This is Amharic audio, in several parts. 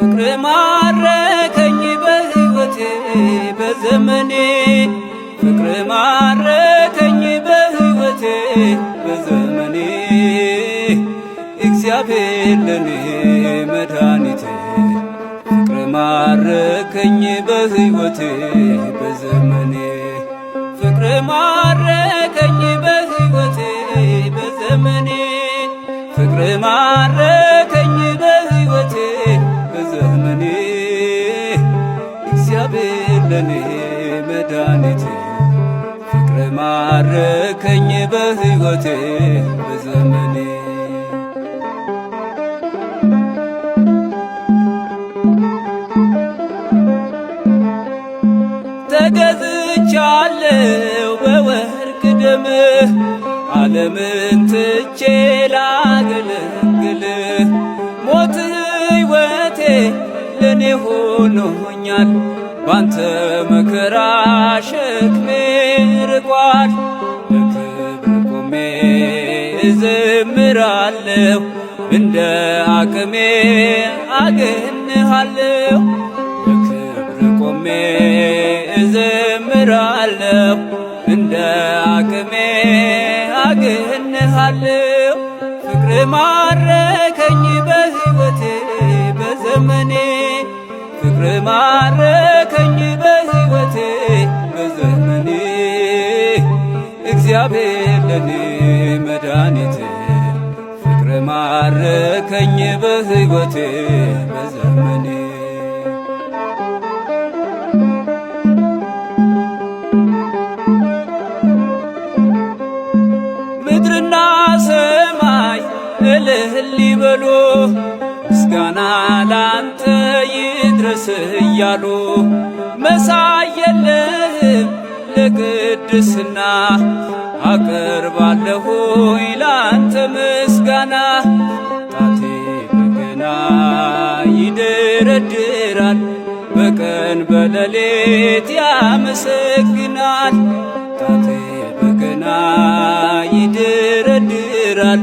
ፍቅር ማረከኝ በሕይወቴ በዘመኔ ፍቅር ማረከኝ በሕይወቴ በዘመኔ እግዚአብሔር ለኔ መድኃኒቴ ፍቅር ማረከኝ በሕይወቴ በዘመኔ ፍቅር ማረከኝ በሕይወቴ በዘመኔ ፍቅር ማረከኝ በሕይወቴ በዘመኔ እግዚአብሔር ለኔ መድኃኒቴ ፍቅር ማረከኝ በሕይወቴ በዘመኔ ተገዝቻለሁ በወርቅ ደምህ ዓለምን ትቼ ላገለግልህ ሞት ሕይወቴ ለኔ ሆኖኛል ባንተ መከራ ሸክሜ ርቋል በክብር ቆሜ እዘምራለሁ እንደ አቅሜ አገንሃለሁ በክብር ቆሜ እዘምራለሁ እንደ አቅሜ አገንሃለሁ ፍቅር ማረከኝ በሕይወቴ በዘመኔ ፍቅር ማረከኝ በሕይወቴ በዘመኔ እግዚአብሔር ለኔ መድኃኒቴ ፍቅር ማረከኝ በሕይወቴ በዘመኔ ምድርና ሰማይ እልል ይበሉ ምስጋና ላንተ ይድረስ እያሉ መሳይ የለህም ለቅድስና አቀርባለሁኝ ላንተ ምስጋና ጣቴ በገና ይደረድራል በቀን በሌሊት ያመሰግናል ጣቴ በገና ይደረድራል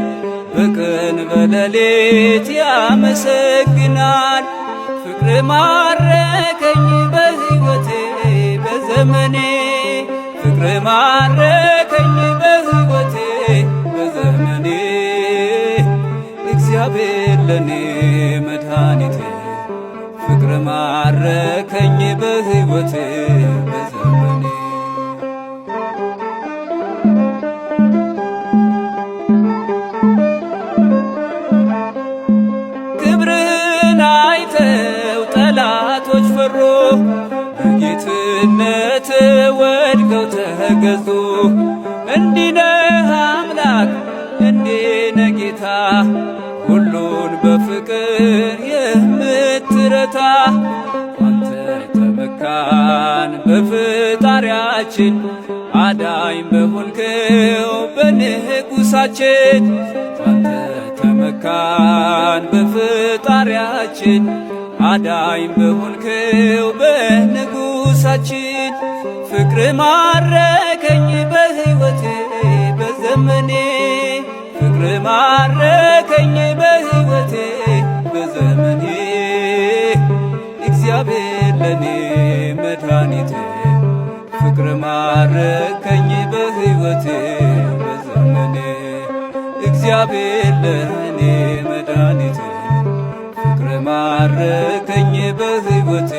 በቀን በሌሊት ያመሰግናል ፍቅር ማረከኝ በሕይወቴ በዘመኔ ፍቅር ማረከኝ በሕይወቴ በዘመኔ እግዚአብሔር ለኔ መድኃኒቴ ፍቅር ማረከኝ በሕይወቴ በዘመኔ ክብርህን አይተው ጠላቶች ፈሩ በጌትነት ወድቀው ተገዙ እንዲህ ነህ አምላክ እንዲህ ነህ ጌታ ሁሉን በፍቅር የምትረታ አንተ ተመካን በፈጣሪያችን አዳኝ በሆንከው በንጉሣችን አንተ ተመካን በፈጣሪያችን አዳኝ በሆንከው በንጉሣችን ፍቅር ማረከኝ በሕይወቴ በዘመኔ ፍቅር ማረከኝ በሕይወቴ በዘመኔ እግዚአብሔር ለኔ መድኃኒቴ ፍቅር ማረከኝ በሕይወቴ በዘመኔ እግዚአብሔር ለኔ መድኃኒቴ ፍቅር ማረከኝ በሕይወቴ